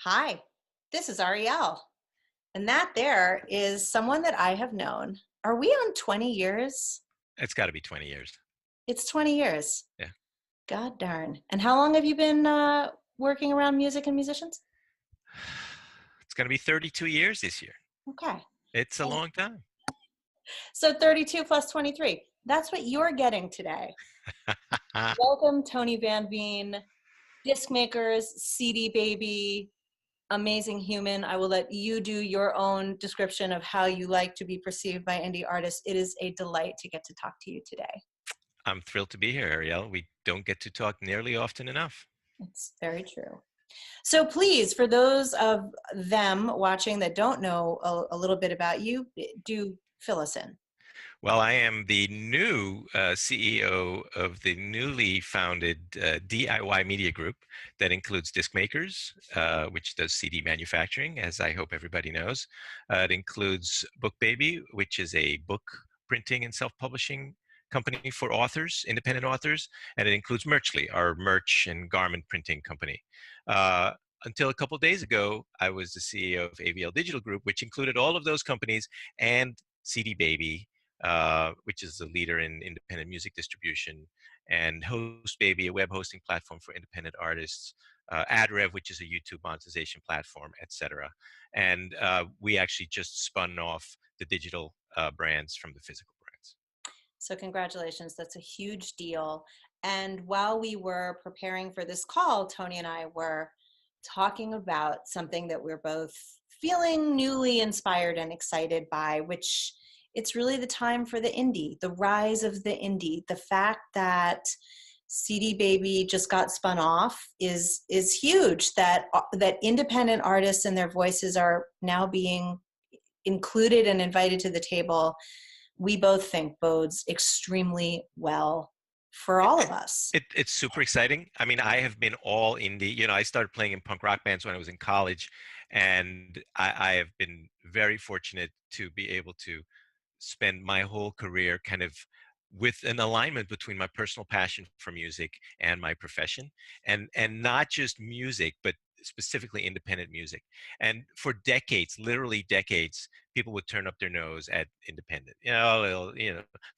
Hi, this is Ariel. And that there is someone that I have known. Are we on 20 years? It's got to be 20 years. It's 20 years. Yeah. God darn. And how long have you been working around music and musicians? It's going to be 32 years this year. Okay. It's a long time. So 32 plus 23. That's what you're getting today. Welcome, Tony Van Veen, disc makers, CD baby, amazing human. I will let you do your own description of how you like to be perceived by indie artists. It is a delight to get to talk to you today. I'm thrilled to be here, Ariel. We don't get to talk nearly often enough. It's very true. So please, for those of them watching that don't know a little bit about you, do fill us in. Well, I am the new CEO of the newly founded DIY media group that includes disc makers, which does CD manufacturing, as I hope everybody knows. It includes Book Baby, which is a book printing and self-publishing company for authors, independent authors, and it includes Merchly, our merch and garment printing company. Uh, until a couple of days ago, I was the CEO of AVL Digital Group, which included all of those companies and CD Baby, which is the leader in independent music distribution, and Host Baby, a web hosting platform for independent artists, AdRev, which is a YouTube monetization platform, etc. And we actually just spun off the digital brands from the physical brands. So congratulations, that's a huge deal. And while we were preparing for this call, Tony and I were talking about something that we're both feeling newly inspired and excited by, which it's really the time for the indie, the rise of the indie. The fact that CD Baby just got spun off is huge. That independent artists and their voices are now being included and invited to the table. We both think bodes extremely well for all of us. It's super exciting. I mean, I have been all indie. I started playing in punk rock bands when I was in college, and I have been very fortunate to be able to spend my whole career kind of with an alignment between my personal passion for music and my profession, and not just music but specifically independent music. And for decades, literally decades, people would turn up their nose at independent,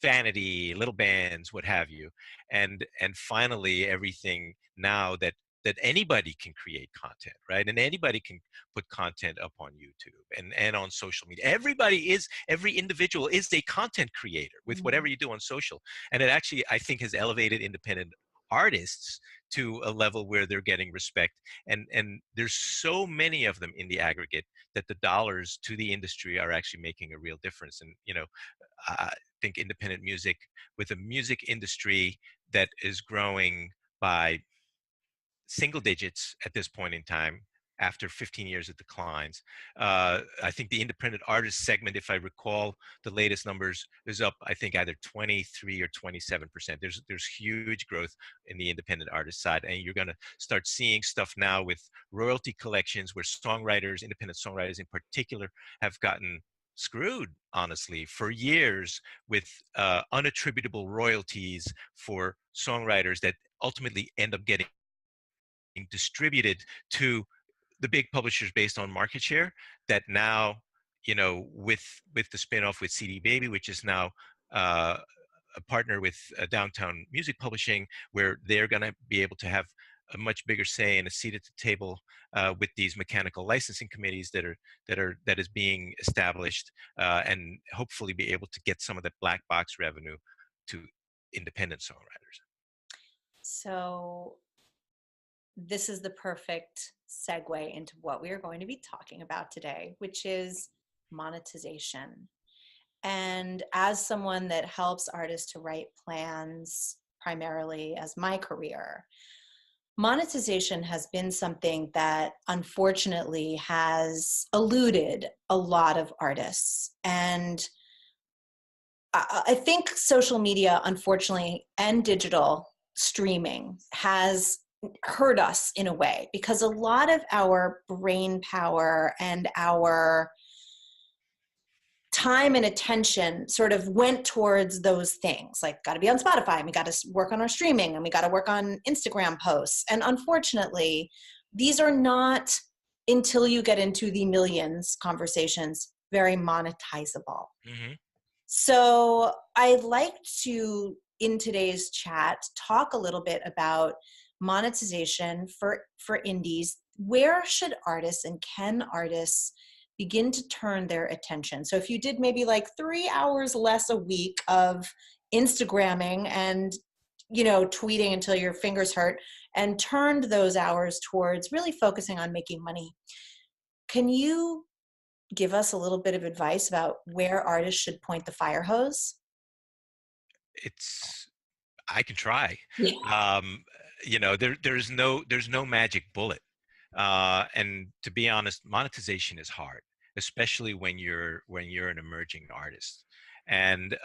vanity, little bands, what have you. And finally, everything now that anybody can create content, right? And anybody can put content up on YouTube and on social media. Every individual is a content creator with whatever you do on social. And it actually, I think, has elevated independent artists to a level where they're getting respect. And there's so many of them in the aggregate that the dollars to the industry are actually making a real difference. And, I think independent music, with a music industry that is growing by single digits at this point in time after 15 years of declines. I think the independent artist segment, if I recall the latest numbers, is up, I think, either 23 or 27%. There's huge growth in the independent artist side, and you're going to start seeing stuff now with royalty collections where songwriters, independent songwriters in particular, have gotten screwed, honestly, for years with unattributable royalties for songwriters that ultimately end up getting distributed to the big publishers based on market share. That now, with the spinoff with CD Baby, which is now a partner with Downtown Music Publishing, where they're going to be able to have a much bigger say and a seat at the table with these mechanical licensing committees that is being established, and hopefully be able to get some of that black box revenue to independent songwriters. So this is the perfect segue into what we are going to be talking about today, which is monetization. And as someone that helps artists to write plans primarily as my career, monetization has been something that unfortunately has eluded a lot of artists. And I think social media, unfortunately, and digital streaming has hurt us in a way, because a lot of our brain power and our time and attention sort of went towards those things, like got to be on Spotify, and we got to work on our streaming, and we got to work on Instagram posts. And unfortunately, these are not until you get into the millions conversations, very monetizable. Hmm. So I'd like to, in today's chat, talk a little bit about monetization for indies. Where should artists and can artists begin to turn their attention? So if you did maybe like 3 hours less a week of Instagramming and tweeting until your fingers hurt and turned those hours towards really focusing on making money, can you give us a little bit of advice about where artists should point the fire hose? It's I can try. Yeah. Um, there's no magic bullet. And to be honest, monetization is hard, especially when you're an emerging artist. And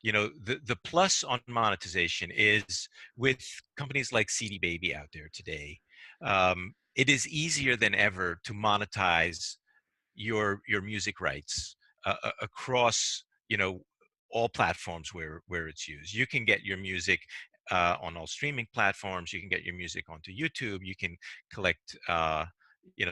the plus on monetization is with companies like CD Baby out there today. It is easier than ever to monetize your music rights across all platforms where it's used. You can get your music on all streaming platforms. You can get your music onto YouTube. You can collect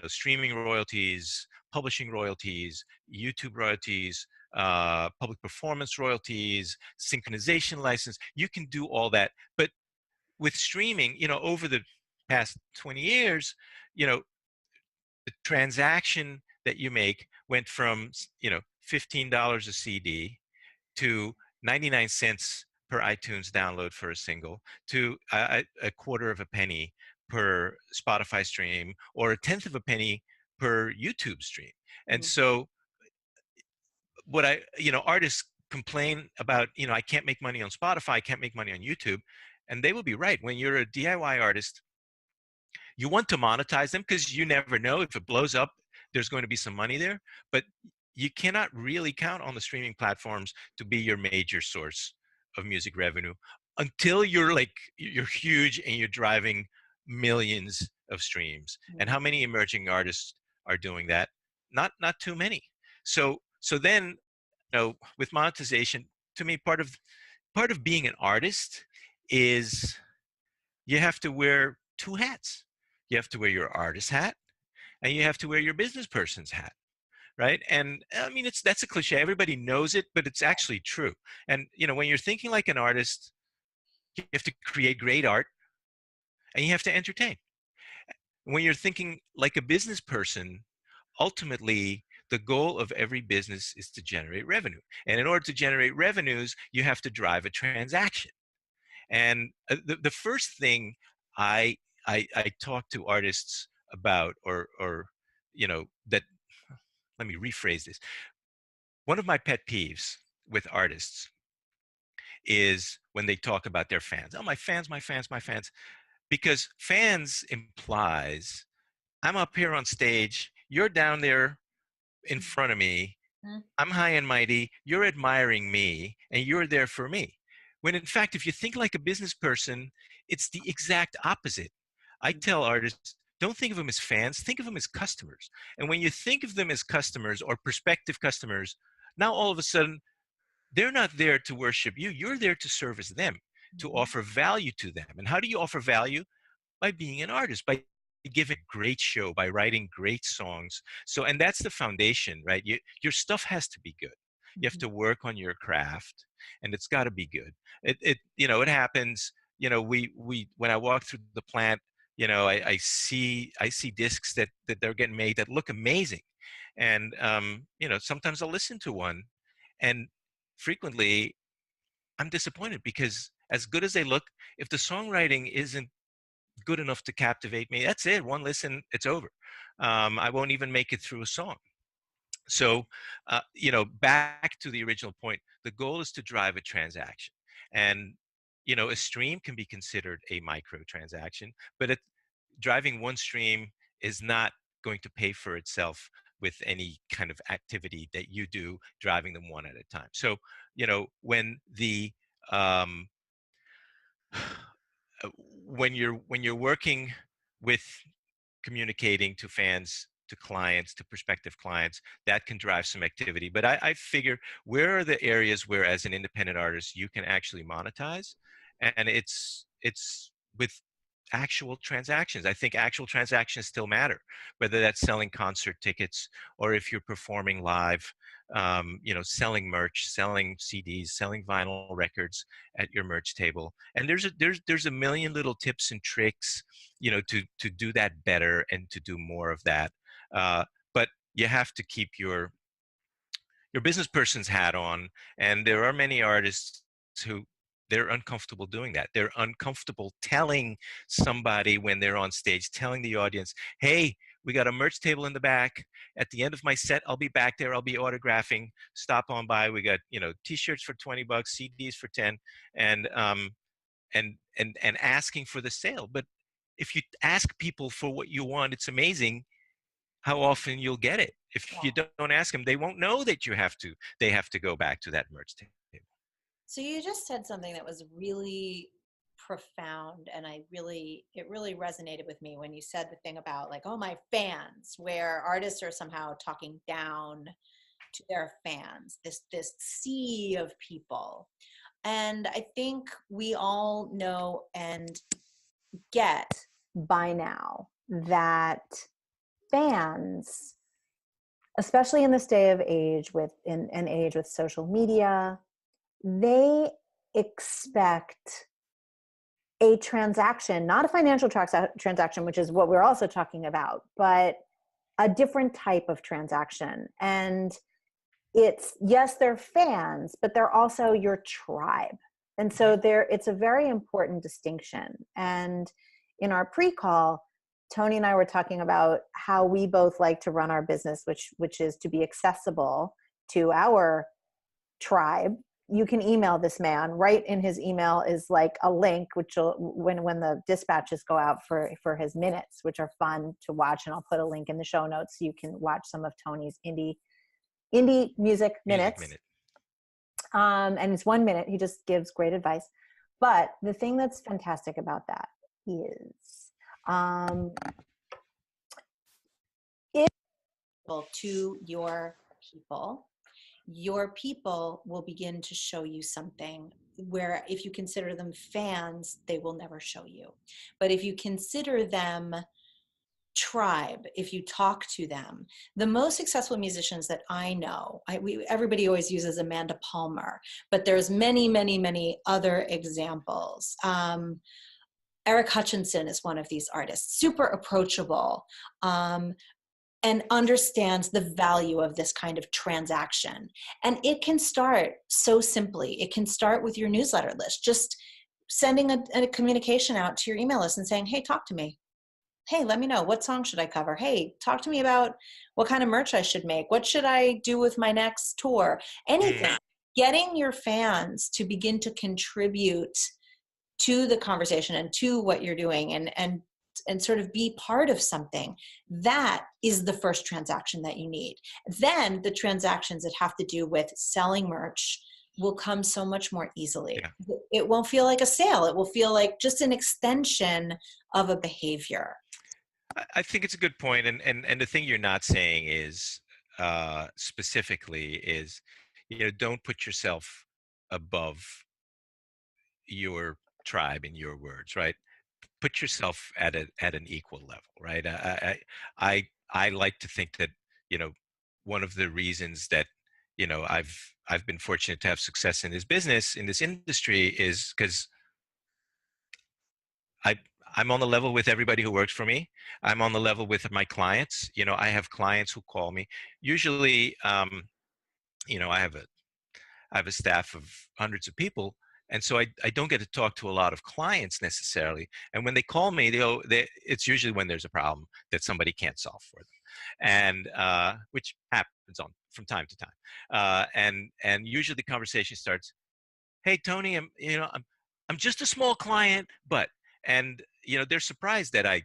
streaming royalties, publishing royalties, YouTube royalties, public performance royalties, synchronization license. You can do all that, but with streaming, over the past 20 years, you know the transaction that you make went from $15 a CD to 99 cents per iTunes download for a single, to a quarter of a penny per Spotify stream, or a tenth of a penny per YouTube stream. And Mhm. so what artists complain about, I can't make money on Spotify, I can't make money on YouTube. And they will be right. When you're a DIY artist, you want to monetize them because you never know if it blows up, there's going to be some money there. But you cannot really count on the streaming platforms to be your major source of music revenue until you're huge and you're driving millions of streams. And how many emerging artists are doing that? Not too many. So then, with monetization, to me, part of being an artist is you have to wear two hats. You have to wear your artist hat and you have to wear your business person's hat, right? And I mean, that's a cliche. Everybody knows it, but it's actually true. And when you're thinking like an artist, you have to create great art and you have to entertain. When you're thinking like a business person, ultimately the goal of every business is to generate revenue. And in order to generate revenues, you have to drive a transaction. And the first thing I, I talk to artists about, or that, let me rephrase this. One of my pet peeves with artists is when they talk about their fans. Oh, my fans, my fans, my fans. Because fans implies I'm up here on stage, you're down there in front of me, Mhm. I'm high and mighty, you're admiring me, and you're there for me. When in fact, if you think like a business person, it's the exact opposite. I tell artists, don't think of them as fans, think of them as customers. And when you think of them as customers or prospective customers, now all of a sudden, they're not there to worship you, you're there to service them, to Mhm. offer value to them. And how do you offer value? By being an artist, by giving a great show, by writing great songs. So, and that's the foundation, right? Your stuff has to be good. You have Mhm. to work on your craft, and it's got to be good. It happens. We when I walk through the plant, I see discs that they're getting made that look amazing, and sometimes I'll listen to one, and frequently I'm disappointed because as good as they look, if the songwriting isn't good enough to captivate me, that's it. One listen, it's over. I won't even make it through a song. So, back to the original point, the goal is to drive a transaction. And, a stream can be considered a micro transaction, but driving one stream is not going to pay for itself with any kind of activity that you do driving them one at a time. So, um, when you're working with communicating to fans, to clients, to prospective clients, that can drive some activity. But I figure, where are the areas where as an independent artist you can actually monetize? And it's with actual transactions. I think actual transactions still matter, whether that's selling concert tickets or if you're performing live, selling merch, selling CDs, selling vinyl records at your merch table. And there's a million little tips and tricks, to do that better and to do more of that. But you have to keep your business person's hat on, and there are many artists who they're uncomfortable doing that. They're uncomfortable telling somebody when they're on stage, telling the audience, hey, we got a merch table in the back. At the end of my set, I'll be back there. I'll be autographing. Stop on by. We got, t-shirts for $20, CDs for 10, and and asking for the sale. But if you ask people for what you want, it's amazing how often you'll get it. If you don't ask them, they won't know that they have to go back to that merch table. So you just said something that was really profound, and it really resonated with me when you said the thing about, like, oh, my fans, where artists are somehow talking down to their fans, this sea of people. And I think we all know and get by now that fans, especially in this day of age, in an age with social media, they expect a transaction, not a financial transaction, which is what we're also talking about, but a different type of transaction. And it's, yes, they're fans, but they're also your tribe. And so it's a very important distinction. And in our pre-call, Tony and I were talking about how we both like to run our business, which is to be accessible to our tribe. You can email this man. Right in his email is like a link, which will, when the dispatches go out for his minutes, which are fun to watch, and I'll put a link in the show notes so you can watch some of Tony's indie music Music minutes. Minute. And it's 1 minute. He just gives great advice. But the thing that's fantastic about that is, if to your people will begin to show you something where, if you consider them fans, they will never show you. But if you consider them tribe, if you talk to them, the most successful musicians that I know, everybody always uses Amanda Palmer, but there's many other examples. Eric Hutchinson is one of these artists, super approachable, and understands the value of this kind of transaction. And it can start so simply. It can start with your newsletter list, just sending a communication out to your email list and saying, hey, talk to me. Hey, let me know, what song should I cover? Hey, talk to me about what kind of merch I should make. What should I do with my next tour? Anything. Getting your fans to begin to contribute to the conversation and to what you're doing, and sort of be part of something. That is the first transaction that you need. Then the transactions that have to do with selling merch will come so much more easily. Yeah. It won't feel like a sale. It will feel like just an extension of a behavior. I think it's a good point, and the thing you're not saying is, specifically, is, don't put yourself above your tribe, in your words, right? Put yourself at an equal level, right? I like to think that, one of the reasons that, I've been fortunate to have success in this business, in this industry, is because I I'm on the level with everybody who works for me. I'm on the level with my clients. I have clients who call me. Usually, I have a staff of hundreds of people, and so I don't get to talk to a lot of clients necessarily. And when they call me, it's usually when there's a problem that somebody can't solve for them, and which happens on from time to time. And usually the conversation starts, "Hey Tony, I'm just a small client, but," and they're surprised that I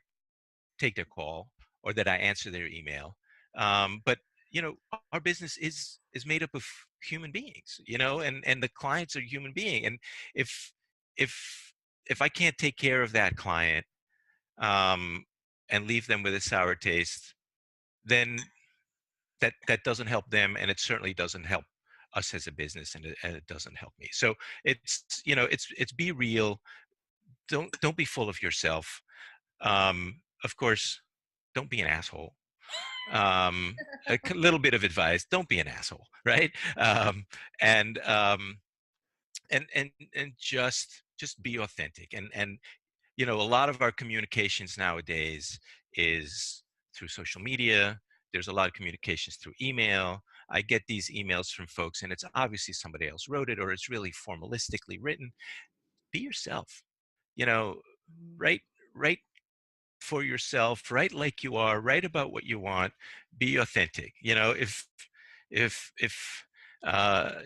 take their call or that I answer their email. But you know, our business is made up of human beings, and the clients are human being. And if if if I can't take care of that client, um, and leave them with a sour taste, then that doesn't help them, and it certainly doesn't help us as a business, and it doesn't help me. So it's be real, don't be full of yourself. Of course, don't be an asshole. Little bit of advice: don't be an asshole, right? And and just be authentic. And a lot of our communications nowadays is through social media. There's a lot of communications through email. I get these emails from folks, and it's obviously somebody else wrote it, or it's really formalistically written. Be yourself. You know, write write for yourself, write like you are, write about what you want, be authentic. If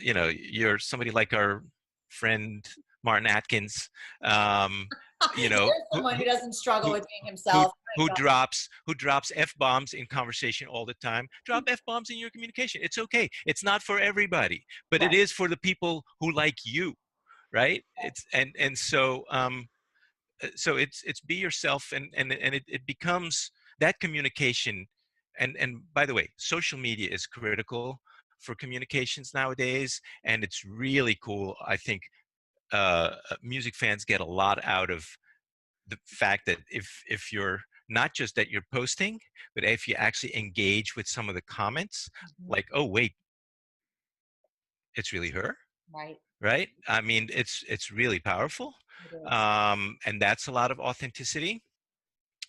you're somebody like our friend Martin Atkins, um, you know, There's someone who doesn't struggle who with being who himself. who My God. drops f-bombs in conversation all the time. Drop f-bombs in your communication. It's okay. It's not for everybody, but it Right. is for the people who like you, right? It's and so it's be yourself, and it becomes that communication. And by the way, social media is critical for communications nowadays, and it's really cool. I think music fans get a lot out of the fact that if you're not just that you're posting, but if you actually engage with some of the comments, Mhm. like, oh wait, it's really her, Right. right? I mean, it's really powerful. It is. And that's a lot of authenticity.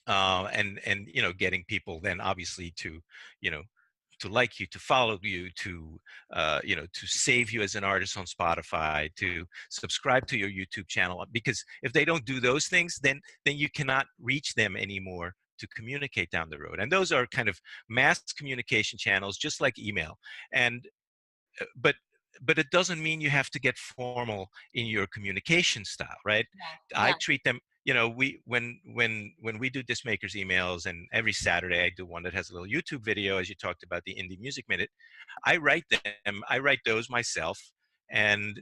And getting people then obviously to you know to like you, to follow you, to save you as an artist on Spotify, to subscribe to your YouTube channel, because if they don't do those things, then you cannot reach them anymore to communicate down the road. And those are kind of mass communication channels, just like email. And but but it doesn't mean you have to get formal in your communication style, right? Yeah. I Yeah. treat them, we when we do disc makers emails, and every Saturday I do one that has a little YouTube video, as you talked about the Indie Music Minute. I write those myself. And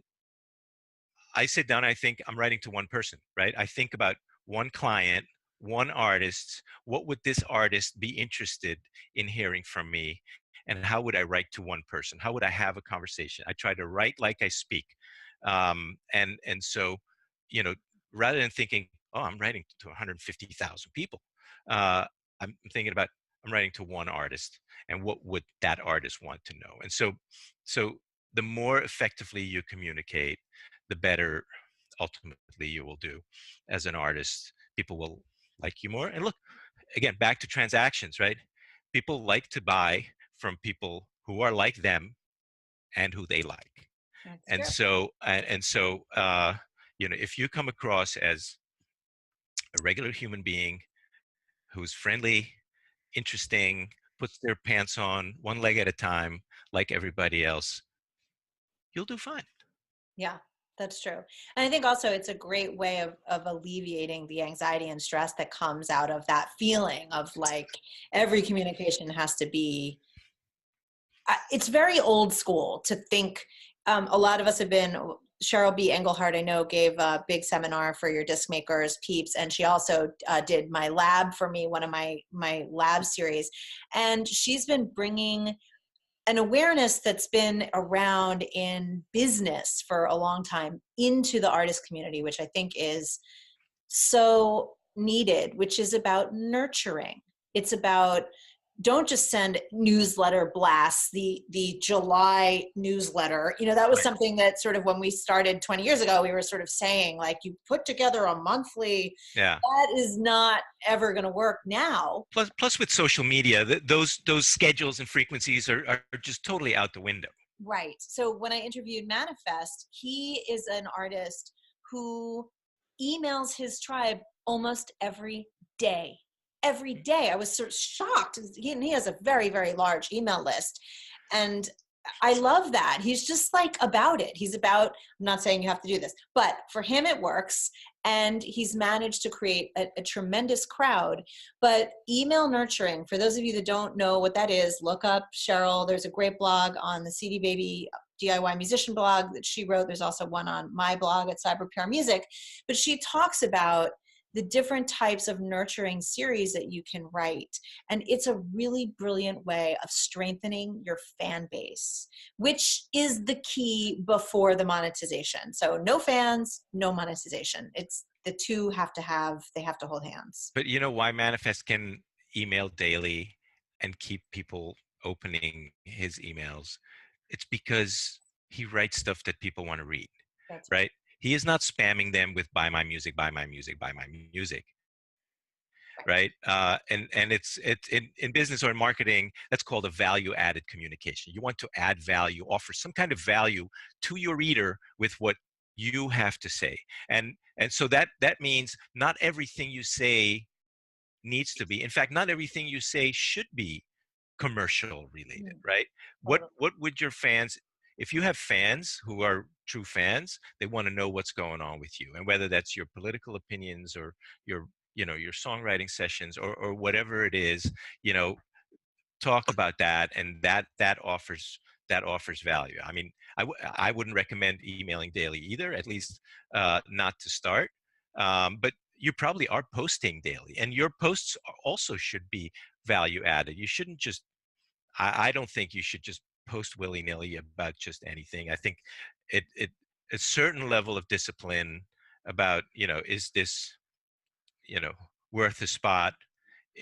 I sit down, I think I'm writing to one person, right? I think about one client, one artist. What would this artist be interested in hearing from me? And how would I write to one person? How would I have a conversation? I try to write like I speak. And so, you know, rather than thinking, oh, I'm writing to 150,000 people, uh, I'm thinking about, I'm writing to one artist, and what would that artist want to know? And so the more effectively you communicate, the better ultimately you will do as an artist. People will like you more. And look, again, back to transactions, right? People like to buy from people who are like them and who they like. That's And true. so, if you come across as a regular human being who's friendly, interesting, puts their pants on one leg at a time, like everybody else, you'll do fine. Yeah, that's true. And I think also it's a great way of alleviating the anxiety and stress that comes out of that feeling of like every communication has to be, it's very old school to think. A lot of us have been, Cheryl B. Engelhardt, I know, gave a big seminar for your disc makers peeps, and she also did my lab for me, one of my lab series. And she's been bringing an awareness that's been around in business for a long time into the artist community, which I think is so needed, which is about nurturing. It's about, don't just send newsletter blasts, the July newsletter. That was Right. something that sort of when we started 20 years ago, we were sort of saying like, you put together a monthly, Yeah. that is not ever going to work now. Plus, with social media, those schedules and frequencies are just totally out the window. Right. So when I interviewed Manifest, he is an artist who emails his tribe almost every day. Every day. I was sort of shocked. He has a very, very large email list. And I love that. He's just like about it. He's about, I'm not saying you have to do this, but for him it works. And he's managed to create a tremendous crowd. But email nurturing, for those of you that don't know what that is, look up Cheryl. There's a great blog on the CD Baby DIY musician blog that she wrote. There's also one on my blog at Cyber PR Music. But she talks about the different types of nurturing series that you can write. And it's a really brilliant way of strengthening your fan base, which is the key before the monetization. So no fans, no monetization. It's the two have to have, they have to hold hands. But you know why Manifest can email daily and keep people opening his emails? It's because he writes stuff that people want to read, That's right. right? He is not spamming them with buy my music, buy my music, buy my music, Right. right? And it's in business or in marketing, that's called a value added communication. You want to add value, offer some kind of value to your reader with what you have to say. And so that means not everything you say needs to be. In fact, not everything you say should be commercial related, Mm, right? What totally. what would your fans, if you have fans who are true fans, they want to know what's going on with you, and whether that's your political opinions or your your songwriting sessions or whatever it is, you know, talk about that, and that offers value. I mean, I wouldn't recommend emailing daily either, at least not to start. But you probably are posting daily, and your posts also should be value added. You shouldn't just. I don't think you should just post willy nilly about just anything. I think it a certain level of discipline about, is this, you know worth a spot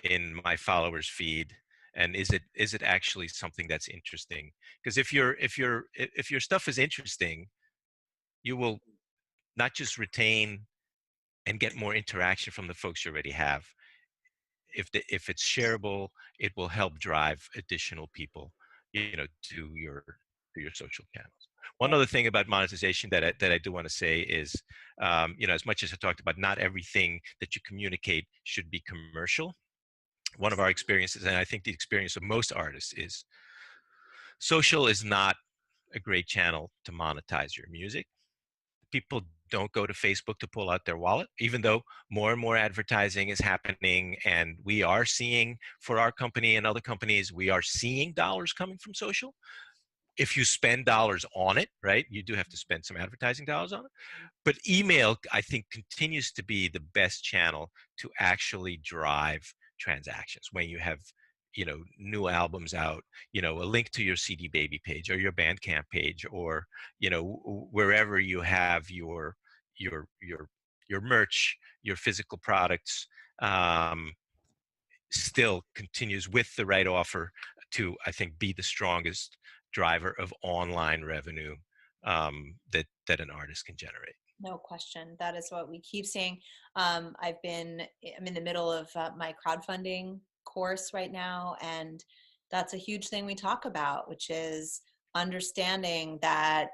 in my followers feed, and is it actually something that's interesting? Because if your stuff is interesting, you will not just retain and get more interaction from the folks you already have. If it's shareable, it will help drive additional people, to your social channels. One Yeah. other thing about monetization that I do want to say is, as much as I talked about not everything that you communicate should be commercial, one of our experiences, and I think the experience of most artists, is social is not a great channel to monetize your music. People don't go to Facebook to pull out their wallet, even though more and more advertising is happening. And we are seeing, for our company and other companies, we are seeing dollars coming from social. If you spend dollars on it, right, you do have to spend some advertising dollars on it. But email, I think, continues to be the best channel to actually drive transactions when you have, new albums out, a link to your CD Baby page or your Bandcamp page, or, wherever you have your your your merch, your physical products. Still continues with the right offer to, I think, be the strongest driver of online revenue, that an artist can generate. No question. That is what we keep seeing. I'm in the middle of my crowdfunding course right now, and that's a huge thing we talk about, which is understanding that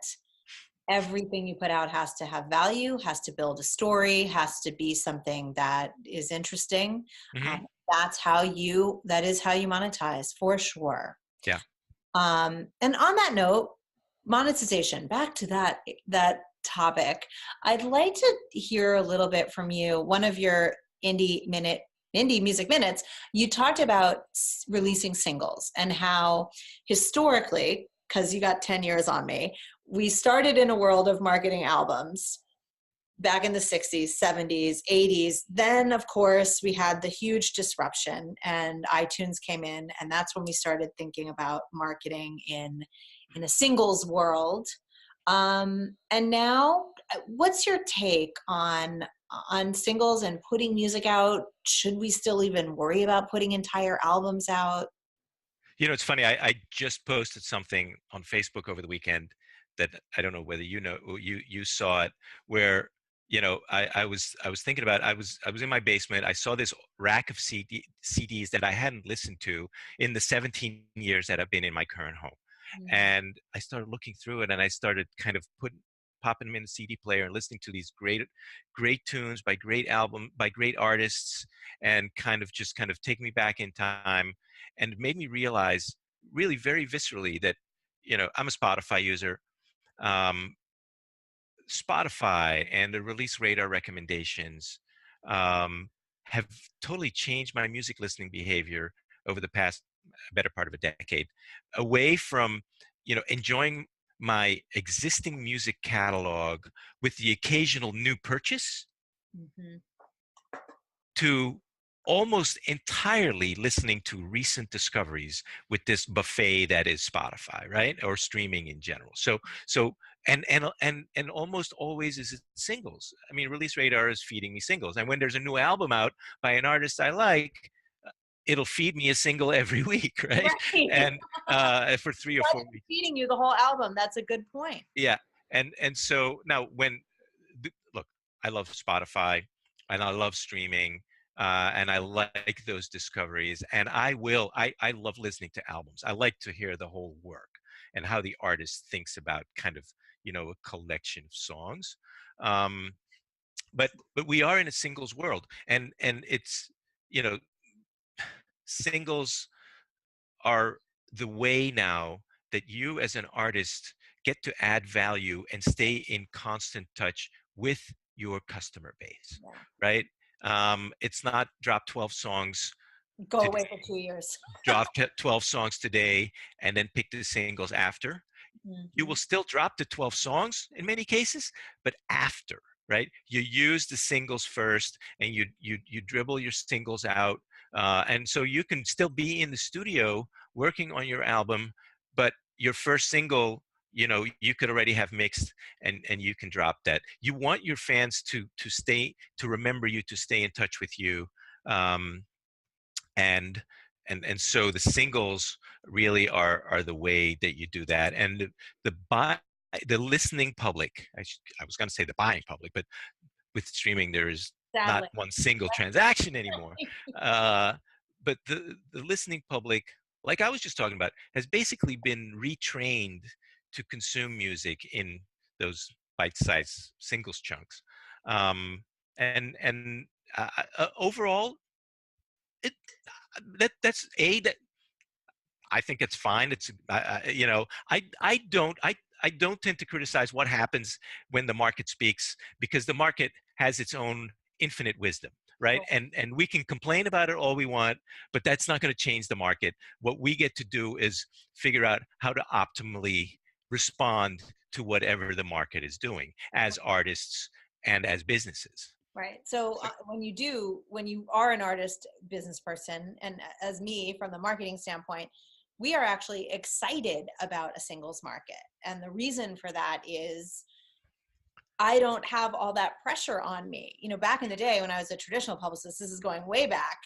everything you put out has to have value, has to build a story, has to be something that is interesting. Hmm. That is how you monetize for sure. Yeah. And on that note, monetization, back to that topic, I'd like to hear a little bit from you. One of your indie music minutes, you talked about releasing singles and how historically, because you got 10 years on me, we started in a world of marketing albums back in the 60s, 70s, 80s. Then, of course, we had the huge disruption and iTunes came in, and that's when we started thinking about marketing in a singles world. And now, what's your take on singles and putting music out? Should we still even worry about putting entire albums out? It's funny. I just posted something on Facebook over the weekend that I don't know whether you saw it, where I was thinking about, I was in my basement. I saw this rack of CDs that I hadn't listened to in the 17 years that I've been in my current home, Mhm. and I started looking through it, and I started kind of popping them in the CD player and listening to these great tunes by great artists, and kind of take me back in time, and it made me realize really very viscerally that, I'm a Spotify user. um, Spotify and the release radar recommendations, um, have totally changed my music listening behavior over the past better part of a decade, away from, enjoying my existing music catalog with the occasional new purchase, Mhm. to almost entirely listening to recent discoveries with this buffet that is Spotify, right? Or streaming in general. So And almost always is it singles. I mean, Release Radar is feeding me singles, and when there's a new album out by an artist I like, it'll feed me a single every week, right? Right. And for three or Why four is it weeks. feeding you the whole album? That's a good point. Yeah. And so now when look, I love Spotify and I love streaming, and I like those discoveries, and I love listening to albums. I like to hear the whole work and how the artist thinks about kind of, a collection of songs. Um, but we are in a singles world, and it's, you know singles are the way now that you as an artist get to add value and stay in constant touch with your customer base, Yeah. right? It's not drop 12 songs Go today, away for 2 years. drop 12 songs today, and then pick the singles after. You will Hmm. still drop the 12 songs in many cases, but after, right? You use the singles first, and you dribble your singles out, and so you can still be in the studio working on your album, but your first single, you could already have mixed, and you can drop that. You want your fans to remember you, to stay in touch with you, um, and and so the singles really are the way that you do that. And the buy the listening public, I was going to say the buying public, but with streaming there is not Sadly. one single transaction anymore. uh, but the listening public, like I was just talking about, has basically been retrained to consume music in those bite-sized singles chunks. And overall, it that's a that I think it's fine. It's I don't tend to criticize what happens when the market speaks, because the market has its own infinite wisdom, right? And we can complain about it all we want, but that's not going to change the market. What we get to do is figure out how to optimally respond to whatever the market is doing as artists and as businesses. Right. So So, when you are an artist, business person, and as me from the marketing standpoint, we are actually excited about a singles market. And the reason for that is I don't have all that pressure on me. Back in the day when I was a traditional publicist, this is going way back,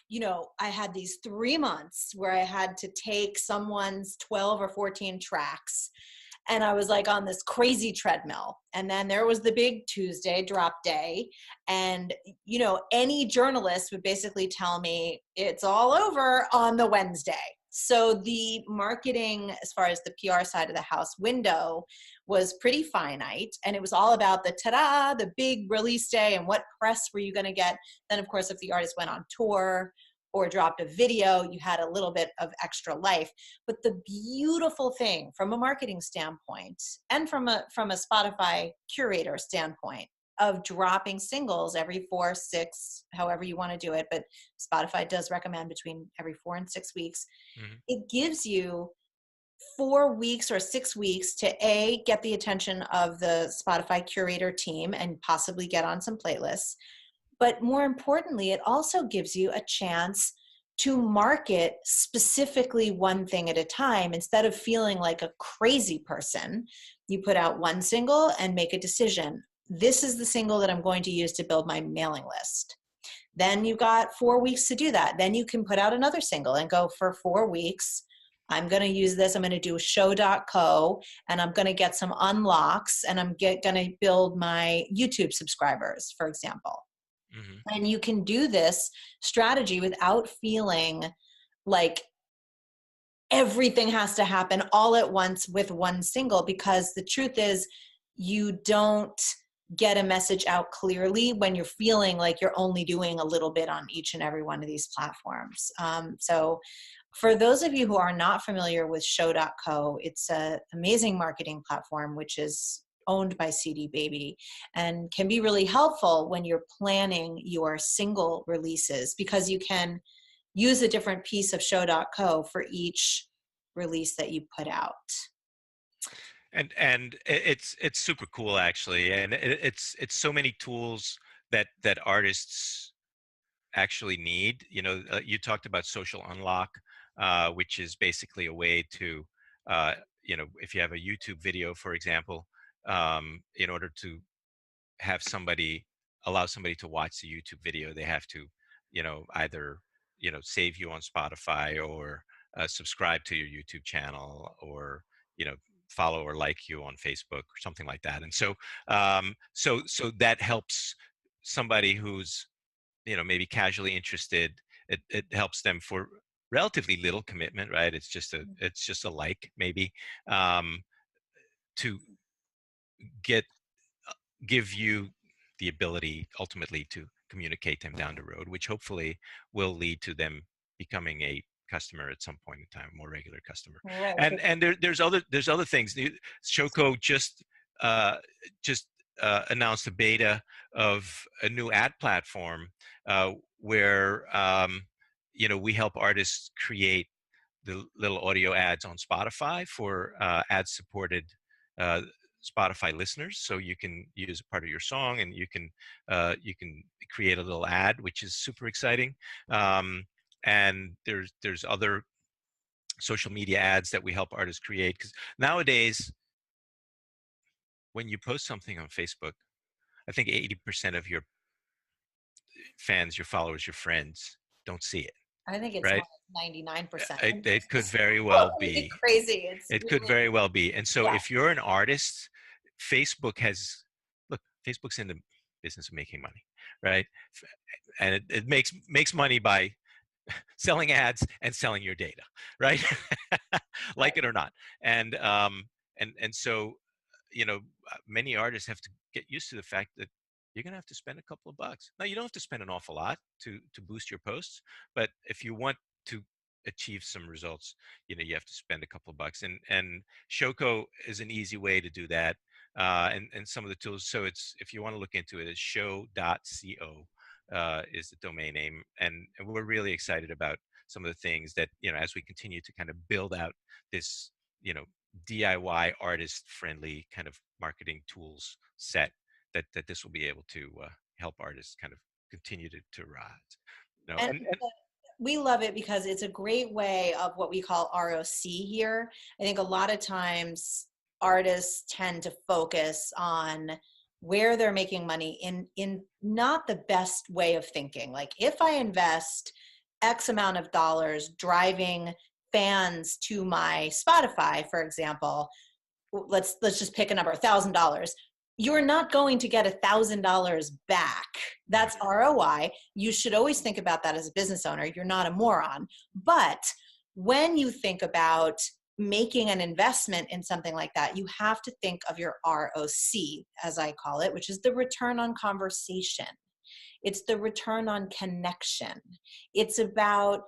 I had these 3 months where I had to take someone's 12 or 14 tracks, and I was like on this crazy treadmill. And then there was the big Tuesday drop day. And, any journalist would basically tell me it's all over on the Wednesday. So the marketing, as far as the PR side of the house window, was pretty finite. And it was all about the ta-da, the big release day, and what press were you going to get. Then, of course, if the artist went on tour or dropped a video, you had a little bit of extra life. But the beautiful thing from a marketing standpoint and from a Spotify curator standpoint of dropping singles every 4, 6, however you want to do it, but Spotify does recommend between every 4 and 6 weeks. mhm. It gives you 4 weeks or 6 weeks to get the attention of the Spotify curator team and possibly get on some playlists. But more importantly, it also gives you a chance to market specifically one thing at a time. Instead of feeling like a crazy person, you put out one single and make a decision. This is the single that I'm going to use to build my mailing list. Then you've got 4 weeks to do that. Then you can put out another single and go for 4 weeks. I'm going to use this. I'm going to do a show.co, and I'm going to get some unlocks, and I'm going to build my YouTube subscribers, for example. Mhm. And you can do this strategy without feeling like everything has to happen all at once with one single, because the truth is you don't get a message out clearly when you're feeling like you're only doing a little bit on each and every one of these platforms. So for those of you who are not familiar with show.co, it's an amazing marketing platform which is owned by CD Baby and can be really helpful when you're planning your single releases, because you can use a different piece of show.co for each release that you put out. It's super cool actually, and it's so many tools that artists actually need. You talked about social unlock, which is basically a way to, if you have a YouTube video, for example, in order to have somebody allow somebody to watch the YouTube video, they have to, either, save you on Spotify, or subscribe to your YouTube channel, or, follow or like you on Facebook or something like that. And so, so that helps somebody who's, maybe casually interested. It helps them for relatively little commitment, right? It's just a like, maybe, um, to get give you the ability ultimately to communicate them down the road, which hopefully will lead to them becoming a customer at some point in time, a more regular customer. Right. And there's other things. Shoko uh, just announced a beta of a new ad platform, where, we help artists create the little audio ads on Spotify for ad-supported uh, Spotify listeners. So you can use a part of your song, and you can create a little ad, which is super exciting. And there's other social media ads that we help artists create, because nowadays, when you post something on Facebook, I think 80% of your fans, your followers, your friends don't see it, I think it's more right? like 99%. It could It's very well totally be. crazy. It's It could really, very well be. And so yeah, if you're an artist, Facebook has, look, Facebook's in the business of making money, right? And it makes money by selling ads and selling your data, right? Like right. it or not. And so, many artists have to get used to the fact that you're going to have to spend a couple of bucks. Now, you don't have to spend an awful lot to boost your posts, but if you want to achieve some results, you have to spend a couple of bucks. And Shoko is an easy way to do that. And some of the tools. So if you want to look into it, it's show.co, is the domain name. And we're really excited about some of the things that, as we continue to kind of build out this, DIY artist friendly kind of marketing tools set, that this will be able to help artists kind of continue to rise. And And we love it because it's a great way of what we call ROC here. I think a lot of times artists tend to focus on where they're making money in not the best way of thinking. Like, if I invest X amount of dollars driving fans to my Spotify, for example, let's just pick a number, $1,000. You're not going to get $1,000 back. Mhm. That's ROI. You should always think about that as a business owner. You're not a moron. But when you think about making an investment in something like that, you have to think of your ROC, as I call it, which is the return on conversation. It's the return on connection. It's about,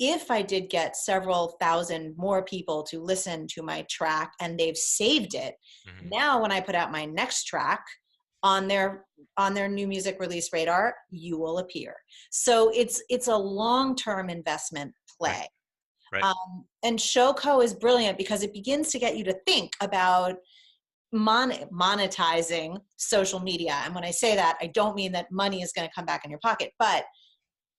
if I did get several thousand more people to listen to my track and they've saved it, Mhm. now when I put out my next track on their new music release radar, you will appear. So it's a long-term investment Right, play. right. And Showco is brilliant because it begins to get you to think about monetizing social media. And when I say that, I don't mean that money is going to come back in your pocket, but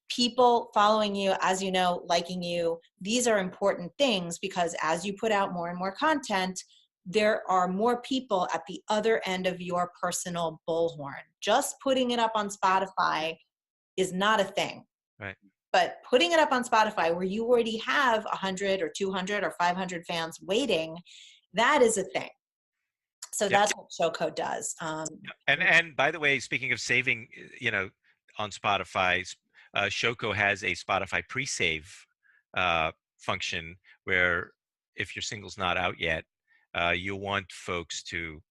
people following you, as you know, liking you, these are important things, because as you put out more and more content, there are more people at the other end of your personal bullhorn. Just putting it up on Spotify is not a thing. Right. But putting it up on Spotify where you already have 100 or 200 or 500 fans waiting, that is a thing. So Yep. that's what Showcode does. Yep. And by the way, speaking of saving, on Spotify, Shoko has a Spotify pre-save function, where if your single's not out yet, you want folks to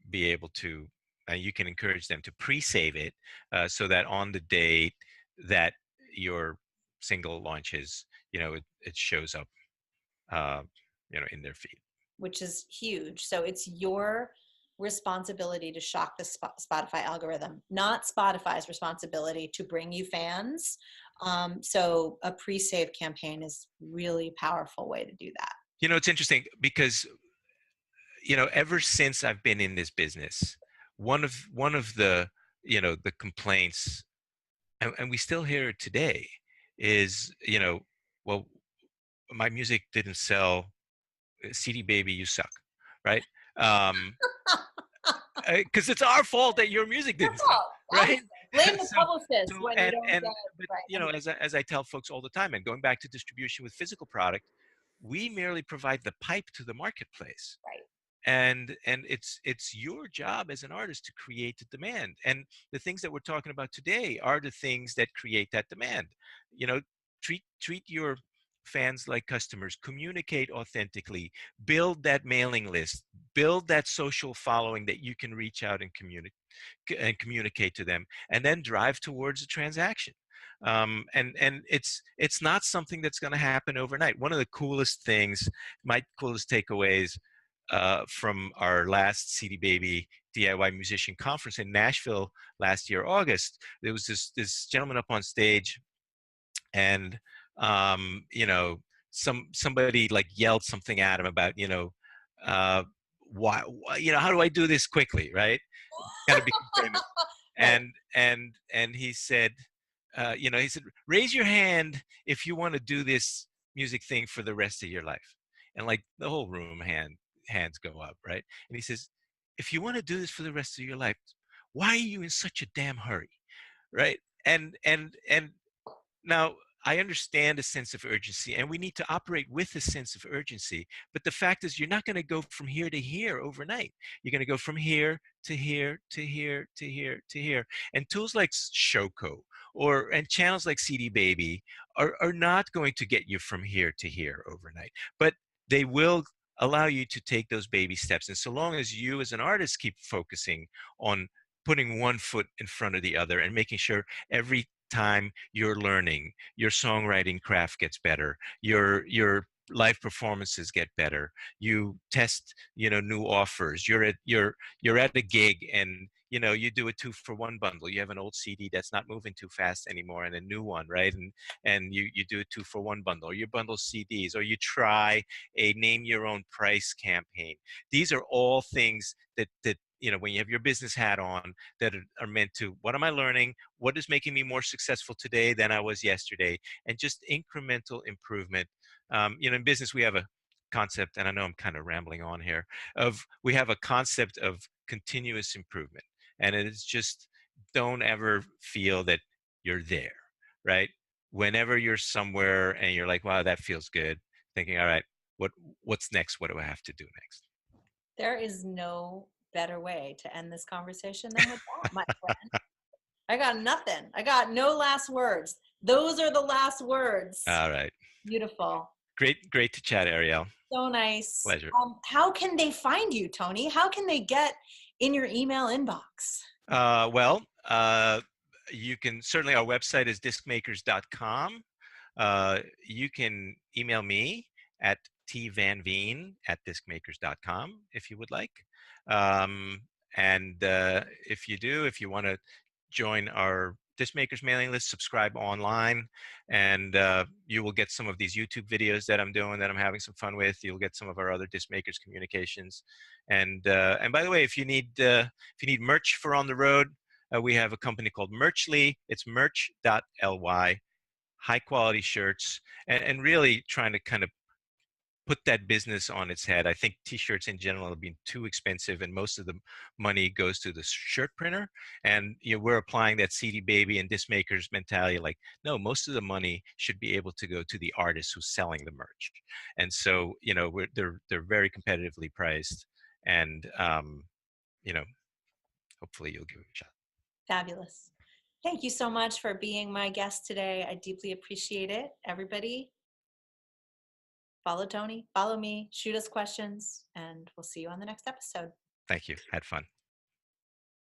be able to. You can encourage them to pre-save it, so that on the date that your single launches, it shows up, uh, in their feed. which is huge. So it's your responsibility to shock the Spotify algorithm, not Spotify's responsibility to bring you fans. So a pre-save campaign is really powerful way to do that. It's interesting because, ever since I've been in this business, one of the complaints, and we still hear it today, is, well, my music didn't sell. CD baby, you suck, right? Um, because it's our fault that your music Your didn't sell, fault, right? obviously. Blame the so publicist so when you don't and get but right. you know, Anyway, as I tell folks all the time, and going back to distribution with physical product, we merely provide the pipe to the marketplace, right. and it's your job as an artist to create the demand, and the things that we're talking about today are the things that create that demand. You know, treat your fans like customers, communicate authentically, build that mailing list, build that social following that you can reach out and communicate to them, and then drive towards a transaction. And it's not something that's going to happen overnight. One of the coolest things, my coolest takeaways from our last CD Baby DIY musician conference in Nashville last year, August, there was this gentleman up on stage, and you know, somebody like yelled something at him about, uh, you know, how do I do this quickly, right? Kind of become famous. Right. And he said, he said, raise your hand if you want to do this music thing for the rest of your life. And like the whole room hands go up, right? And he says, if you want to do this for the rest of your life, why are you in such a damn hurry, right? And now, I understand a sense of urgency, and we need to operate with a sense of urgency. But the fact is, you're not going to go from here to here overnight. You're going to go from here to here to here to here to here. And tools like Shoko and channels like CD Baby are not going to get you from here to here overnight. But they will allow you to take those baby steps. And so long as you, as an artist, keep focusing on putting one foot in front of the other and making sure every time you're learning, your songwriting craft gets better, your live performances get better, you test, new offers, you're at a gig, and you do a 2-for-1 bundle. You have an old CD that's not moving too fast anymore and a new one, right? And you do a 2-for-1 bundle, or you bundle CDs, or you try a name your own price campaign. These are all things that when you have your business hat on, that are meant to, what am I learning? What is making me more successful today than I was yesterday? And just incremental improvement. In business, we have a concept, and I know I'm kind of rambling on here, we have a concept of continuous improvement. And it is just, don't ever feel that you're there, right? Whenever you're somewhere and you're like, wow, that feels good, thinking, all right, what what's next? What do I have to do next? There is no better way to end this conversation than with that, my friend. I got nothing. I got no last words. Those are the last words. All right. Beautiful. Great to chat, Ariel. So nice. Pleasure. How can they find you, Tony? How can they get in your email inbox? Well, you can certainly, our website is discmakers.com. You can email me at tvanveen@discmakers.com if you would like. Um, and if you want to join our Discmakers mailing list, subscribe online, and you will get some of these YouTube videos that I'm doing, that I'm having some fun with. You'll get some of our other Discmakers communications. And by the way, if you need merch for on the road, we have a company called Merchly. It's merch.ly, high quality shirts, and really trying to kind of put that business on its head. I think t-shirts in general have been too expensive, and most of the money goes to the shirt printer. And we're applying that CD Baby and Disc Makers mentality, like, no, most of the money should be able to go to the artist who's selling the merch. And so they're very competitively priced, and you know hopefully you'll give it a shot. Fabulous. Thank you so much for being my guest today. I deeply appreciate it. Everybody, follow Tony, follow me, shoot us questions, and we'll see you on the next episode. Thank you. Had fun.